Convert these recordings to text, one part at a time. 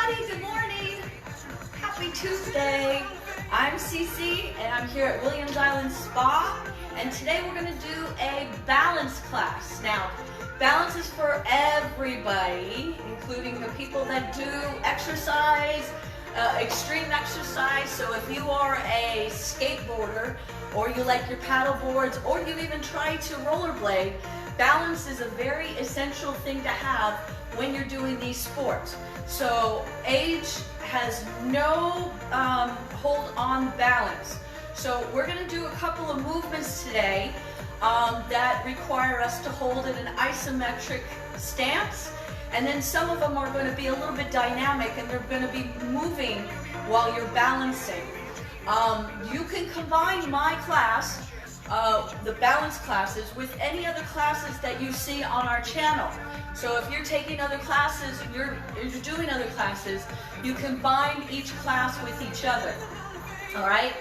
everybody, good morning. Happy Tuesday. I'm Ceci and I'm here at Williams Island Spa, and today we're going to do a balance class. Now, balance is for everybody, including the people that do exercise, extreme exercise. So if you are a skateboarder, or you like your paddle boards, or you even try to rollerblade, balance is a very essential thing to have when you're doing these sports. So age has no hold on balance. So we're going to do a couple of movements today that require us to hold in an isometric stance, and then some of them are going to be a little bit dynamic and they're going to be moving while you're balancing. You can combine my class, the balance classes, with any other classes that you see on our channel. So if you're taking other classes, you're doing other classes, you combine each class with each other. All right?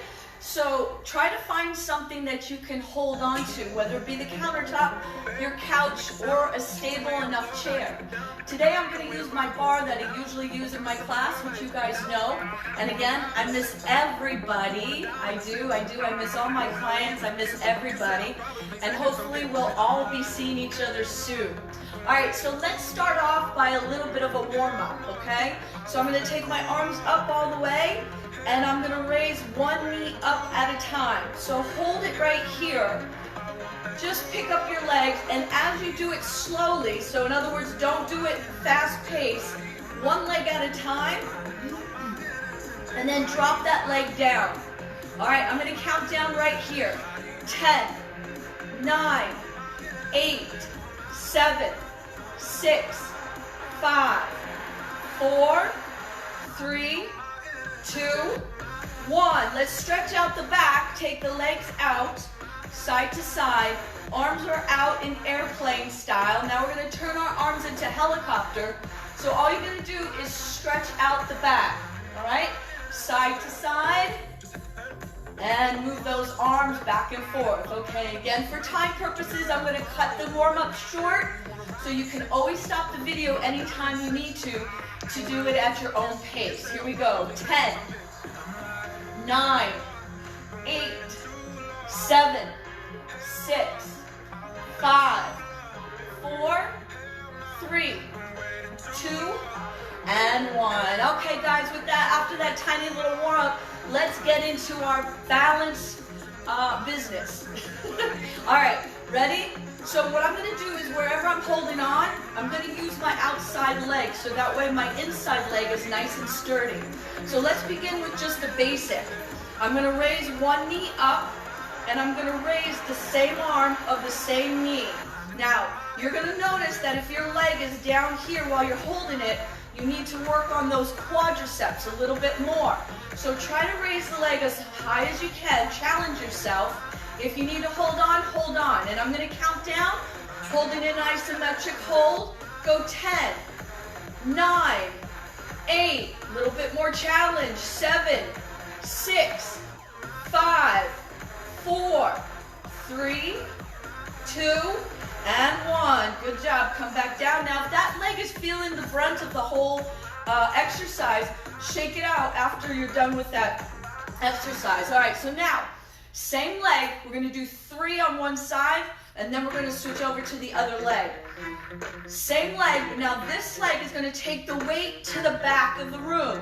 So try to find something that you can hold on to, whether it be the countertop, your couch, or a stable enough chair. Today I'm going to use my bar that I usually use in my class, which you guys know. And again, I miss everybody. I do. I miss all my clients. I miss everybody. And hopefully we'll all be seeing each other soon. All right, so let's start off by a little bit of a warm-up, okay? So I'm going to take my arms up all the way, and I'm going to raise one knee up at a time. So hold it right here. Just pick up your legs, and as you do it slowly, so in other words, don't do it fast paced, one leg at a time, and then drop that leg down. All right, I'm going to count down right here. 10, 9, 8, 7, 6, 5, 4, 3, 2, 1. Let's stretch out the back, take the legs out, side to side. Arms are out in airplane style. Now we're going to turn our arms into helicopter. So all you're going to do is stretch out the back. All right? Side to side. And move those arms back and forth. Okay, again, for time purposes, I'm going to cut the warm-up short. So you can always stop the video anytime you need to do it at your own pace. Here we go. 10, 9, 8, 7, 6, 5, 4, 3, 2, and 1. Okay, guys, with that, after that tiny little warm-up, let's get into our balance business. All right, ready? So what I'm going to do is wherever I'm holding on, I'm going to use my outside leg, so that way my inside leg is nice and sturdy. So let's begin with just the basic. I'm going to raise one knee up, and I'm going to raise the same arm of the same knee. Now, you're going to notice that if your leg is down here while you're holding it, you need to work on those quadriceps a little bit more. So try to raise the leg as high as you can. Challenge yourself. If you need to hold on, hold on. And I'm going to count down, holding an isometric hold. Go 10, 9, 8, a little bit more challenge. 7, 6, 5, 4, 3, 2, and 1. Good job. Come back down. Now, if that leg is feeling the brunt of the whole exercise, shake it out after you're done with that exercise. All right, so now, same leg. We're going to do 3 on one side, and then we're going to switch over to the other leg. Same leg. Now, this leg is going to take the weight to the back of the room.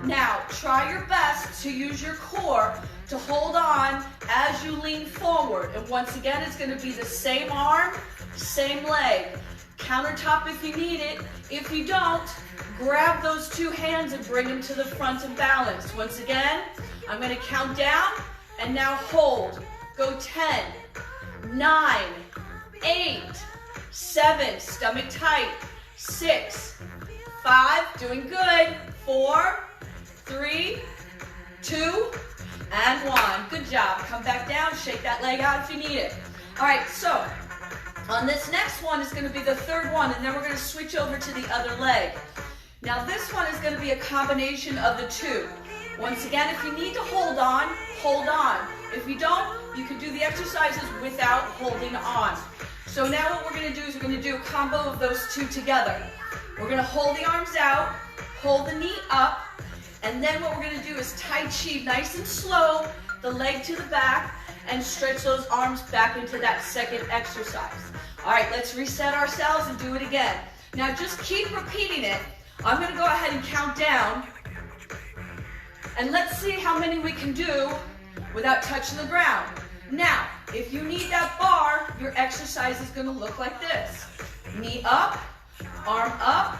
Now, try your best to use your core to hold on as you lean forward. And once again, it's going to be the same arm, same leg. Countertop if you need it. If you don't, grab those two hands and bring them to the front and balance. Once again, I'm going to count down, and now hold. Go 10, 9, 8, 7, stomach tight, 6, 5, doing good, 4, 3, 2, and 1. Good job. Come back down, shake that leg out if you need it. All right, so on this next one is going to be the third one, and then we're going to switch over to the other leg. Now this one is going to be a combination of the two. Once again, if you need to hold on, hold on. If you don't, you can do the exercises without holding on. So now what we're going to do is we're going to do a combo of those two together. We're going to hold the arms out, pull the knee up, and then what we're gonna do is Tai Chi, nice and slow, the leg to the back, and stretch those arms back into that second exercise. All right, let's reset ourselves and do it again. Now just keep repeating it. I'm gonna go ahead and count down, and let's see how many we can do without touching the ground. Now, if you need that bar, your exercise is gonna look like this. Knee up, arm out,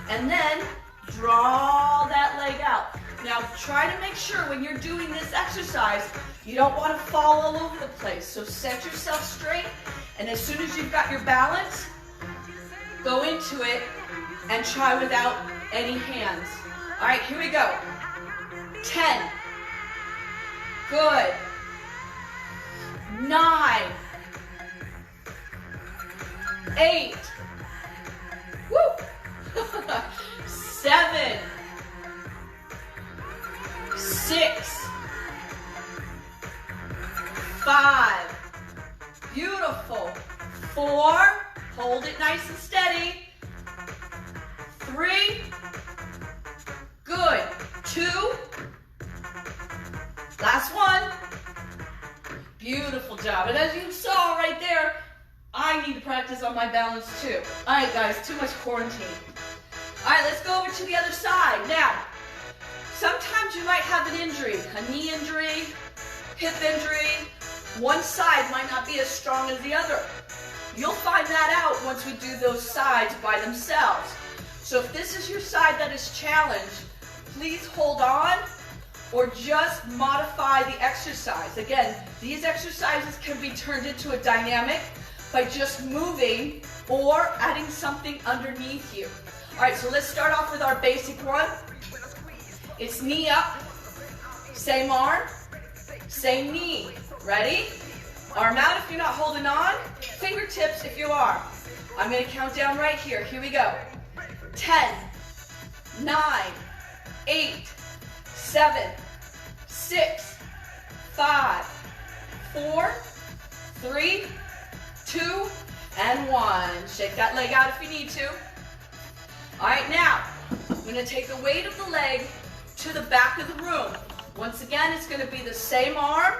and then draw that leg out. Now, try to make sure when you're doing this exercise, you don't want to fall all over the place. So set yourself straight, and as soon as you've got your balance, go into it and try without any hands. All right, here we go. 10. Good. 9. 8. Woo! 7. 6. 5. Beautiful. 4. Hold it nice and steady. 3. Good. 2. Last one. Beautiful job. And as you saw right there, I need to practice on my balance too. All right, guys, too much quarantine. All right, let's go over to the other side. Now, sometimes you might have an injury, a knee injury, hip injury. One side might not be as strong as the other. You'll find that out once we do those sides by themselves. So if this is your side that is challenged, please hold on or just modify the exercise. Again, these exercises can be turned into a dynamic by just moving or adding something underneath you. All right, so let's start off with our basic one. It's knee up, same arm, same knee. Ready? Arm out if you're not holding on, fingertips if you are. I'm gonna count down right here. Here we go. 10, 9, 8, 7, 6, 5, 4, 3, 2, and 1. Shake that leg out if you need to. All right, now, I'm gonna take the weight of the leg to the back of the room. Once again, it's gonna be the same arm,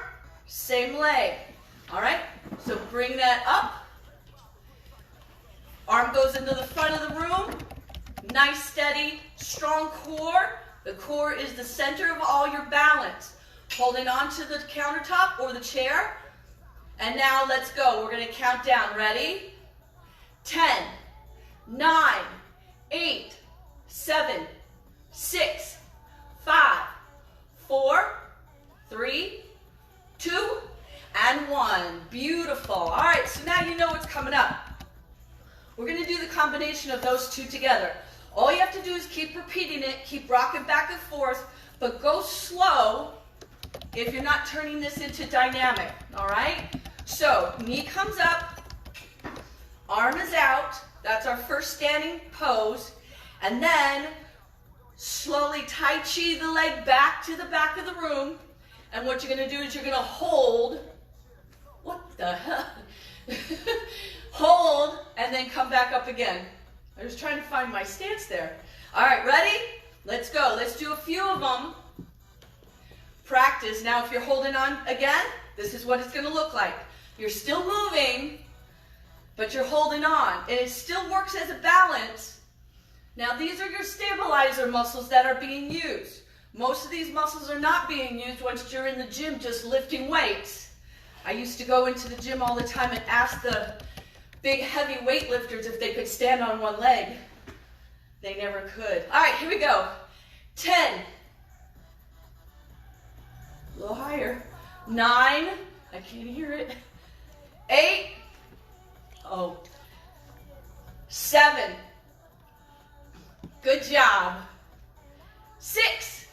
same leg. All right, so bring that up. Arm goes into the front of the room. Nice, steady, strong core. The core is the center of all your balance. Holding on to the countertop or the chair. And now let's go. We're going to count down. Ready? 10, 9, 8, 7, 6, 5, 4, 3, 2, and 1. Beautiful. All right, so now you know what's coming up. We're going to do the combination of those two together. All you have to do is keep repeating it, keep rocking back and forth, but go slow if you're not turning this into dynamic, all right? So, knee comes up, arm is out, that's our first standing pose, and then slowly Tai Chi the leg back to the back of the room, and what you're gonna do is you're gonna hold, what the hell? Hold, and then come back up again. I was trying to find my stance there. All right, ready? Let's go. Let's do a few of them. Practice. Now, if you're holding on again, this is what it's going to look like. You're still moving, but you're holding on. And it still works as a balance. Now, these are your stabilizer muscles that are being used. Most of these muscles are not being used once you're in the gym just lifting weights. I used to go into the gym all the time and ask the big heavy weightlifters if they could stand on one leg. They never could. All right, here we go. 10. A little higher. 9. I can't hear it. 8. Oh. 7. Good job. 6.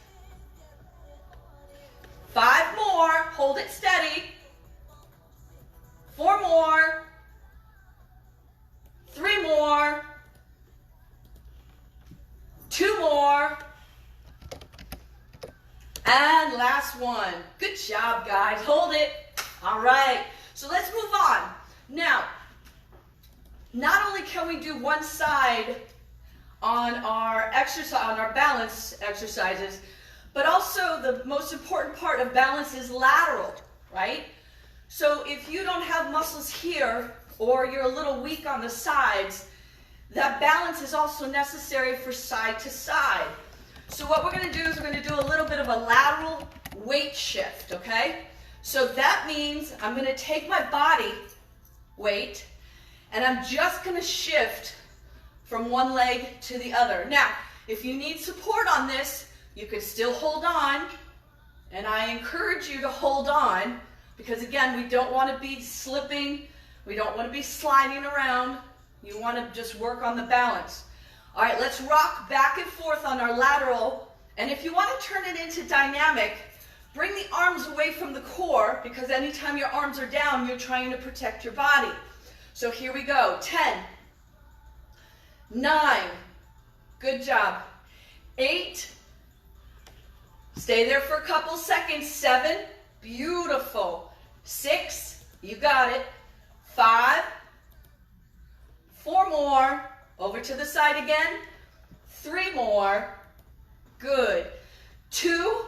5 more. Hold it steady. 4 more. 3 more. 2 more. And last one. Good job, guys. Hold it. All right. So let's move on. Now, not only can we do one side on our exercise, on our balance exercises, but also the most important part of balance is lateral, right? So if you don't have muscles here, or you're a little weak on the sides, that balance is also necessary for side to side. So what we're going to do is we're going to do a little bit of a lateral weight shift, okay? So that means I'm going to take my body weight and I'm just going to shift from one leg to the other. Now, if you need support on this, you can still hold on, and I encourage you to hold on because, again, we don't want to be slipping, we don't want to be sliding around. You want to just work on the balance. All right, let's rock back and forth on our lateral, and if you want to turn it into dynamic, bring the arms away from the core because anytime your arms are down, you're trying to protect your body. So here we go. 10, 9, good job. 8, stay there for a couple seconds. 7, beautiful. 6, you got it. 5, 4 more, over to the side again. 3 more, good. 2,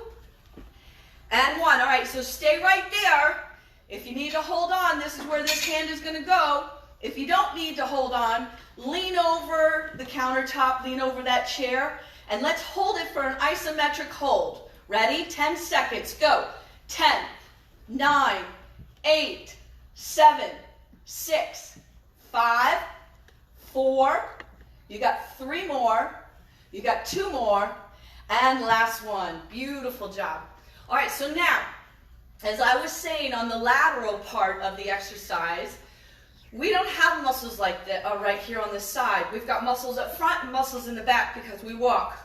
and 1. All right, so stay right there. If you need to hold on, this is where this hand is going to go. If you don't need to hold on, lean over the countertop, lean over that chair, and let's hold it for an isometric hold. Ready? 10 seconds. Go. 10, 9, 8, 7, 6, 5, 4. You got 3 more. You got 2 more. And last one. Beautiful job. All right, so now, as I was saying on the lateral part of the exercise, we don't have muscles like that right here on this side. We've got muscles up front and muscles in the back because we walk.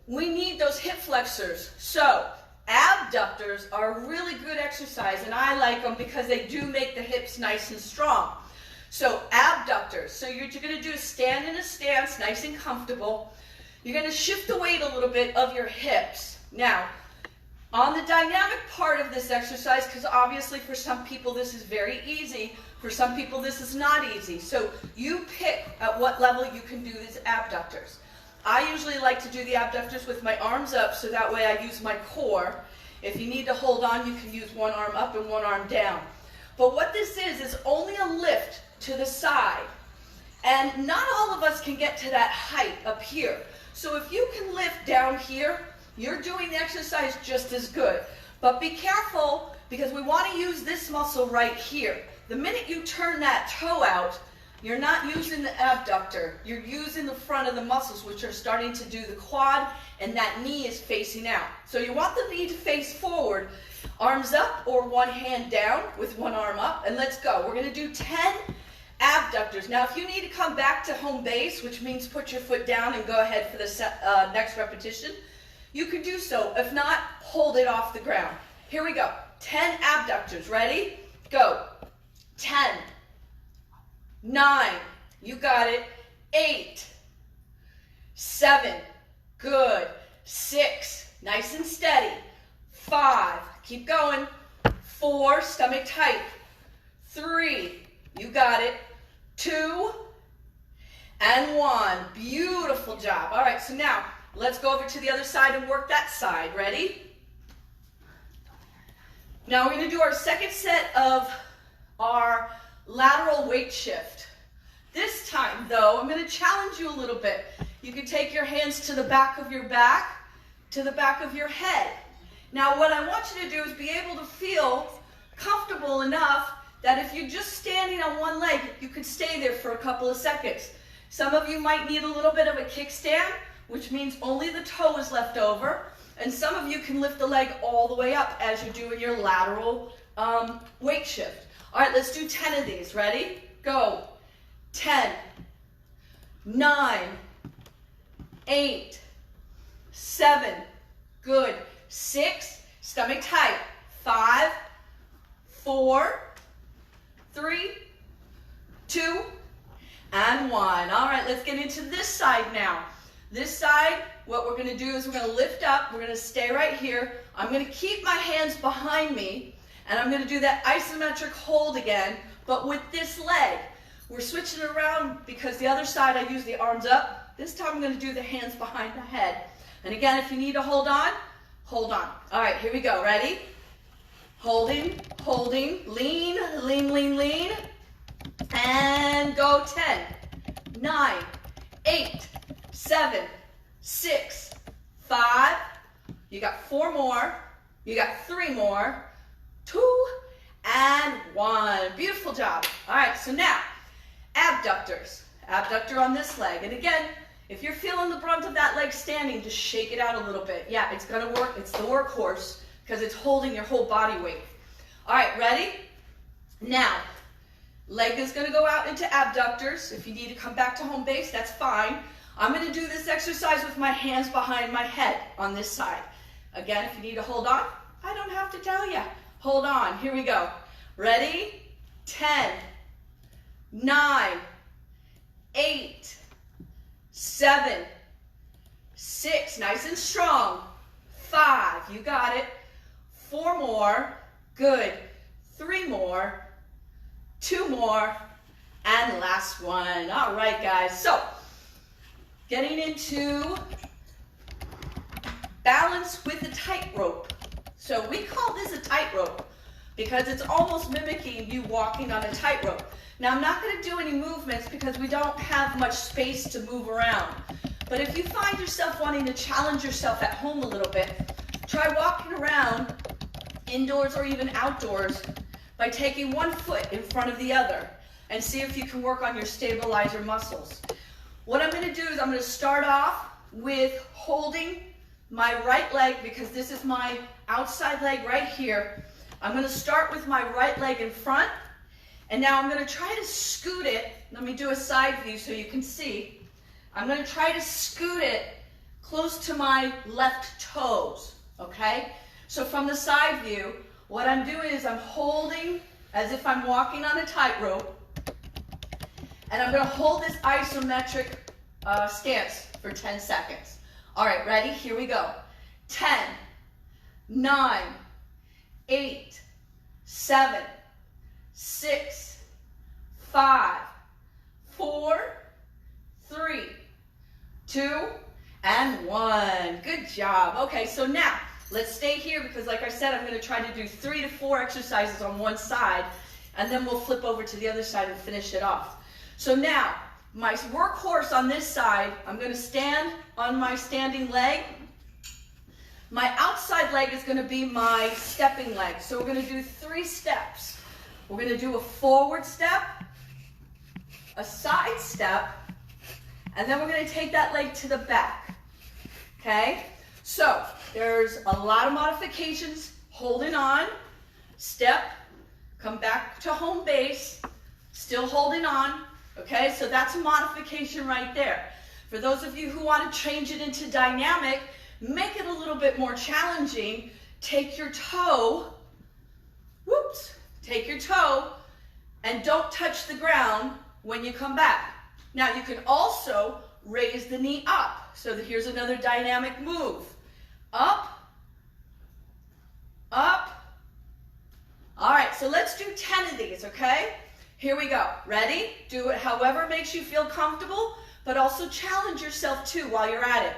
We need those hip flexors. So abductors are a really good exercise, and I like them because they do make the hips nice and strong. So abductors. So you're going to do a stand in a stance, nice and comfortable. You're going to shift the weight a little bit of your hips. Now, on the dynamic part of this exercise, because obviously for some people this is very easy, for some people this is not easy. So you pick at what level you can do these abductors. I usually like to do the abductors with my arms up so that way I use my core. If you need to hold on, you can use one arm up and one arm down. But what this is only a lift to the side. And not all of us can get to that height up here. So if you can lift down here, you're doing the exercise just as good. But be careful because we want to use this muscle right here. The minute you turn that toe out, you're not using the abductor. You're using the front of the muscles, which are starting to do the quad, and that knee is facing out. So you want the knee to face forward, arms up or one hand down with one arm up, and let's go. We're going to do 10 abductors. Now, if you need to come back to home base, which means put your foot down and go ahead for the next repetition, you can do so. If not, hold it off the ground. Here we go. 10 abductors. Ready? Go. 10, 9, you got it. 8, 7, good. 6, nice and steady. 5, keep going. 4, stomach tight. 3, you got it. 2, and 1. Beautiful job. All right, so now let's go over to the other side and work that side. Ready? Now we're going to do our second set of our lateral weight shift. This time, though, I'm going to challenge you a little bit. You can take your hands to the back of your back, to the back of your head. Now, what I want you to do is be able to feel comfortable enough that if you're just standing on one leg, you could stay there for a couple of seconds. Some of you might need a little bit of a kickstand, which means only the toe is left over. And some of you can lift the leg all the way up as you're doing your lateral weight shift. All right, let's do 10 of these. Ready? Go. 10, 9, 8, 7, good. 6, stomach tight. 5, 4, 3, 2, and 1. All right, let's get into this side now. This side, what we're going to do is we're going to lift up. We're going to stay right here. I'm going to keep my hands behind me. And I'm going to do that isometric hold again, but with this leg. We're switching around because the other side I use the arms up, This time I'm going to do the hands behind the head. And again, if you need to hold on, hold on. All right, here we go. Ready? Holding, holding, lean, lean, lean, lean. And go 10, 9, 8, 7, 6, 5. You got 4 more. You got 3 more. 2 and 1. Beautiful job. All right, so now abductors. Abductor on this leg. And again, if you're feeling the brunt of that leg standing, just shake it out a little bit. Yeah, it's going to work. It's the workhorse because it's holding your whole body weight. All right, ready? Now, leg is going to go out into abductors. If you need to come back to home base, that's fine. I'm going to do this exercise with my hands behind my head on this side. Again, if you need to hold on, I don't have to tell you. Hold on. Here we go. Ready? 10, 9, 8, 7, 6, nice and strong. 5, you got it. 4 more, good. 3 more, 2 more, and last one. All right, guys. So, getting into balance with a tightrope. So we call this a tightrope because it's almost mimicking you walking on a tightrope. Now, I'm not going to do any movements because we don't have much space to move around. But if you find yourself wanting to challenge yourself at home a little bit, try walking around indoors or even outdoors by taking one foot in front of the other and see if you can work on your stabilizer muscles. What I'm going to do is I'm going to start off with holding my right leg because this is my outside leg right here. I'm going to start with my right leg in front. And now I'm going to try to scoot it. Let me do a side view so you can see. I'm going to try to scoot it close to my left toes, okay? So from the side view, what I'm doing is I'm holding as if I'm walking on a tightrope. And I'm going to hold this isometric stance for 10 seconds. All right, ready? Here we go. 10, 9, 8, 7, 6, 5, 4, 3, 2, and 1. Good job. Okay, so now let's stay here because like I said, I'm going to try to do 3 to 4 exercises on one side and then we'll flip over to the other side and finish it off. So now, my workhorse on this side, I'm going to stand on my standing leg. My outside leg is going to be my stepping leg. So we're going to do 3 steps. We're going to do a forward step, a side step, and then we're going to take that leg to the back. Okay? So there's a lot of modifications. Holding on, step, come back to home base, still holding on. Okay, so that's a modification right there. For those of you who want to change it into dynamic, make it a little bit more challenging. Take your toe, take your toe, and don't touch the ground when you come back. Now you can also raise the knee up. So here's another dynamic move. Up, up. All right, so let's do 10 of these, okay? Here we go. Ready? Do it however makes you feel comfortable, but also challenge yourself too while you're at it.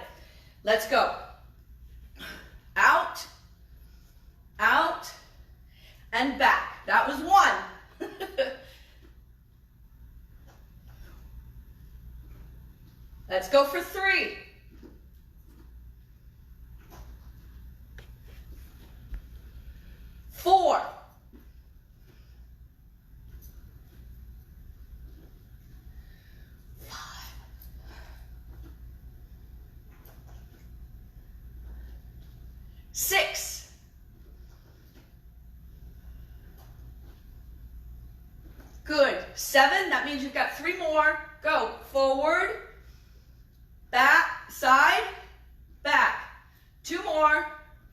Let's go. Out, out, and back. That was 1. Let's go for 3. 4. 6. 7, that means you've got 3 more. Go. Forward, back, side, back. 2 more.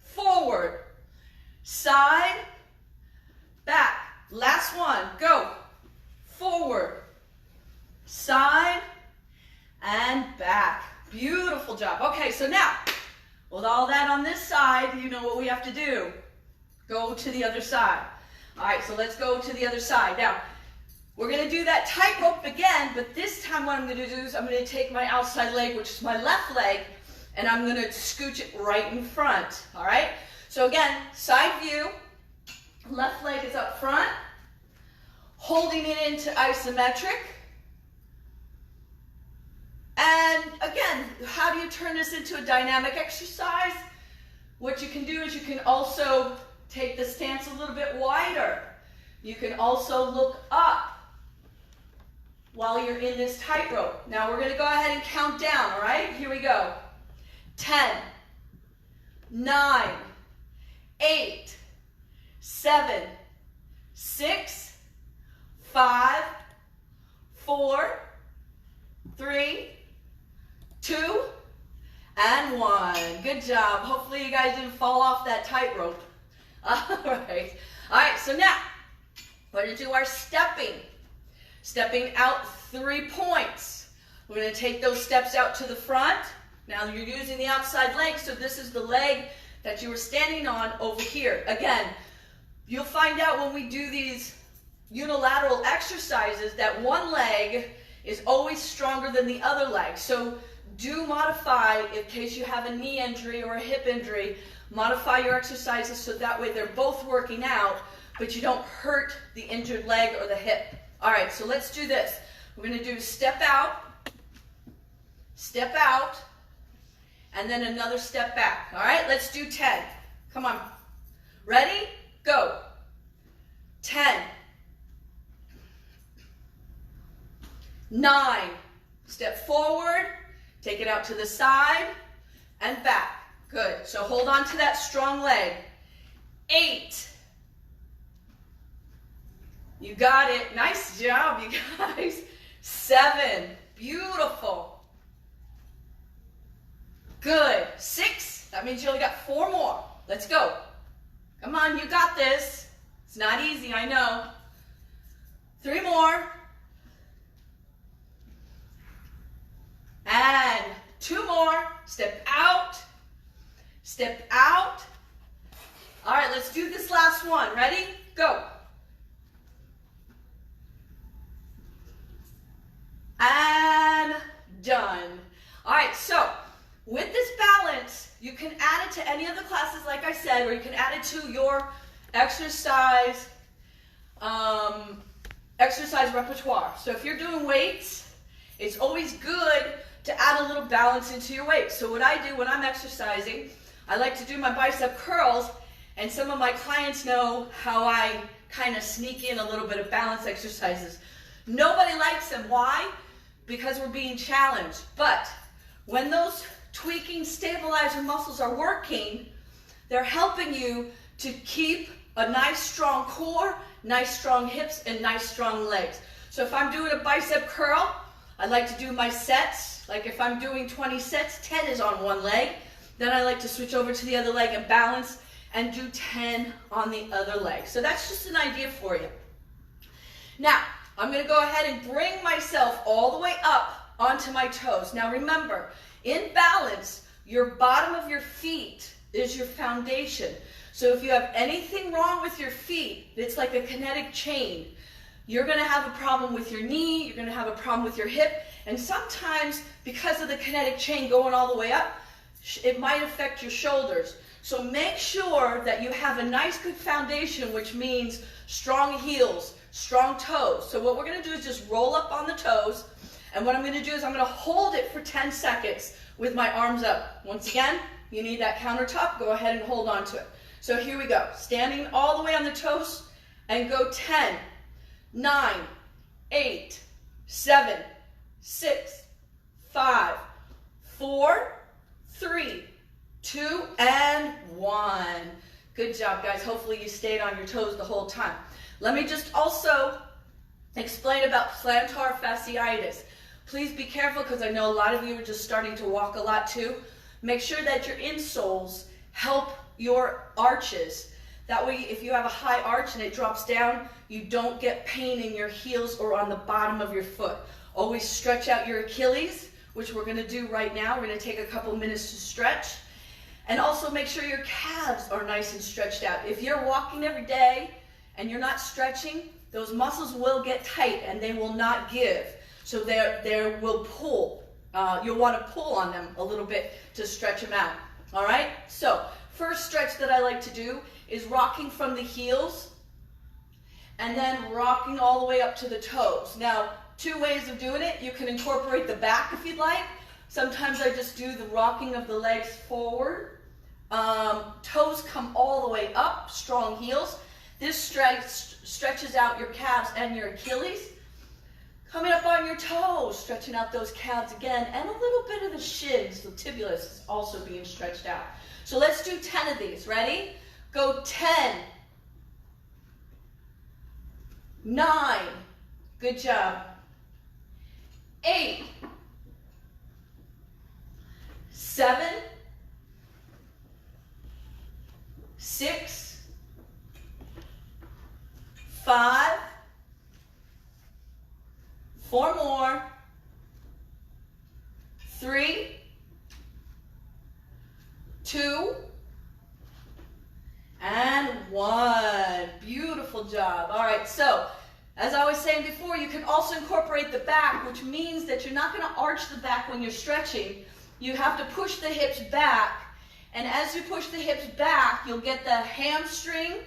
Forward, side, back. Last one. Go. Forward, side, and back. Beautiful job. Okay, so now, with all that on this side, you know what we have to do. Go to the other side. All right, so let's go to the other side. Now, We're going to do that tightrope again, but this time what I'm going to do is I'm going to take my outside leg, which is my left leg, and I'm going to scooch it right in front, all right? So again, side view, left leg is up front, holding it into isometric. And again, how do you turn this into a dynamic exercise? What you can do is you can also take the stance a little bit wider. You can also look up while you're in this tightrope. Now we're going to go ahead and count down, all right? Here we go. 10, 9, 8, 7, 6, 5, 4, 3, 2, and 1. Good job. Hopefully you guys didn't fall off that tightrope. All right. All right, so now we're going to do our stepping. Stepping out 3 points. We're going to take those steps out to the front. Now you're using the outside leg, so this is the leg that you were standing on over here. Again, you'll find out when we do these unilateral exercises that one leg is always stronger than the other leg. So do modify, in case you have a knee injury or a hip injury, modify your exercises so that way they're both working out, but you don't hurt the injured leg or the hip. All right, so let's do this. We're going to do step out, and then another step back. All right, let's do 10. Come on. Ready? Go. 10. 9. Step forward, take it out to the side, and back. Good. So hold on to that strong leg. 8. You got it. Nice job, you guys. 7. Beautiful. Good. 6. That means you only got 4 more. Let's go. Come on, you got this. It's not easy, I know. 3 more. And 2 more. Step out. Step out. All right, let's do this last one. Ready? Go. And done. All right, so with this balance, you can add it to any of the classes, like I said, or you can add it to your exercise repertoire. So if you're doing weights, it's always good to add a little balance into your weights. So what I do when I'm exercising, I like to do my bicep curls, and some of my clients know how I kind of sneak in a little bit of balance exercises. Nobody likes them. Why? Because we're being challenged. But when those tweaking stabilizer muscles are working, they're helping you to keep a nice strong core, nice strong hips, and nice strong legs. So if I'm doing a bicep curl, I like to do my sets. Like if I'm doing 20 sets, 10 is on one leg. Then I like to switch over to the other leg and balance and do 10 on the other leg. So that's just an idea for you. Now, I'm going to go ahead and bring myself all the way up onto my toes. Now remember, in balance, your bottom of your feet is your foundation. So if you have anything wrong with your feet, it's like a kinetic chain. You're going to have a problem with your knee, you're going to have a problem with your hip, and sometimes because of the kinetic chain going all the way up, it might affect your shoulders. So make sure that you have a nice good foundation, which means strong heels, strong toes. So what we're going to do is just roll up on the toes, and what I'm going to do is I'm going to hold it for 10 seconds with my arms up. Once again, you need that countertop, go ahead and hold on to it. So here we go, standing all the way on the toes, and go 10, 9, 8, 7, 6, 5, 4, 3, 2, and 1. Good job, guys. Hopefully you stayed on your toes the whole time. Let me just also explain about plantar fasciitis. Please be careful because I know a lot of you are just starting to walk a lot too. Make sure that your insoles help your arches. That way, if you have a high arch and it drops down, you don't get pain in your heels or on the bottom of your foot. Always stretch out your Achilles, which we're going to do right now. We're going to take a couple minutes to stretch. And also make sure your calves are nice and stretched out. If you're walking every day and you're not stretching, those muscles will get tight and they will not give. So they will pull. You'll want to pull on them a little bit to stretch them out. All right? So first stretch that I like to do is rocking from the heels and then rocking all the way up to the toes. Now, two ways of doing it. You can incorporate the back if you'd like. Sometimes I just do the rocking of the legs forward. Toes come all the way up, strong heels. This stretches out your calves and your Achilles. Coming up on your toes, stretching out those calves again, and a little bit of the shins, the tibialis is also being stretched out. So let's do 10 of these. Ready? Go 10, 9, good job, 8, 7, 6, 5, 4 more, 3, 2, and 1. Beautiful job. All right, so as I was saying before, you can also incorporate the back, which means that you're not going to arch the back when you're stretching. You have to push the hips back, and as you push the hips back, you'll get the hamstring,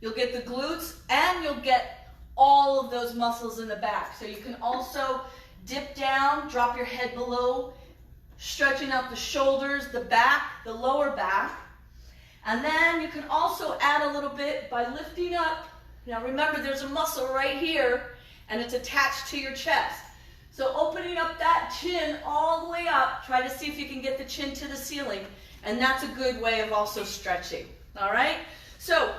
you'll get the glutes, and you'll get all of those muscles in the back. So you can also dip down, drop your head below, stretching out the shoulders, the back, the lower back. And then you can also add a little bit by lifting up. Now remember, there's a muscle right here, and it's attached to your chest. So opening up that chin all the way up, try to see if you can get the chin to the ceiling. And that's a good way of also stretching. All right? So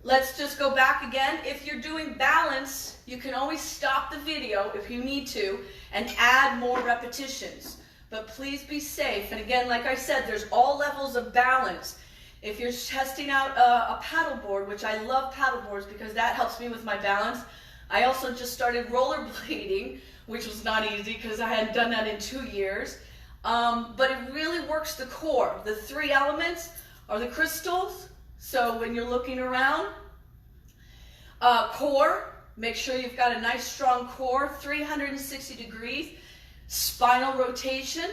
let's just go back again. If you're doing balance, you can always stop the video if you need to and add more repetitions. But please be safe. And again, like I said, there's all levels of balance. If you're testing out a paddle board, which I love paddle boards because that helps me with my balance. I also just started rollerblading, which was not easy because I hadn't done that in 2 years. But it really works the core. The 3 elements are the crystals. So when you're looking around, core, make sure you've got a nice strong core, 360 degrees, spinal rotation,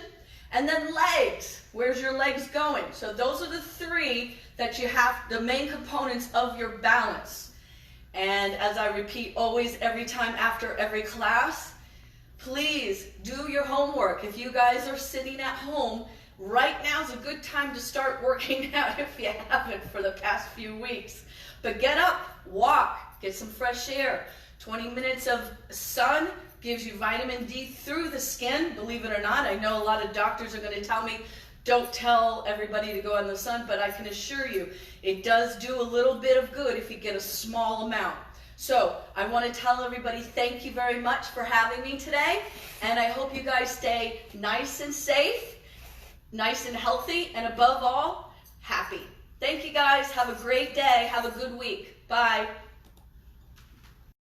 and then legs. Where's your legs going? So those are the 3 that you have, the main components of your balance. And as I repeat always, every time after every class, please do your homework. If you guys are sitting at home, right now is a good time to start working out if you haven't for the past few weeks. But get up, walk, get some fresh air. 20 minutes of sun gives you vitamin D through the skin, believe it or not. I know a lot of doctors are going to tell me, don't tell everybody to go in the sun, but I can assure you, it does do a little bit of good if you get a small amount. So I want to tell everybody thank you very much for having me today, and I hope you guys stay nice and safe, nice and healthy, and above all, happy. Thank you guys. Have a great day. Have a good week. Bye.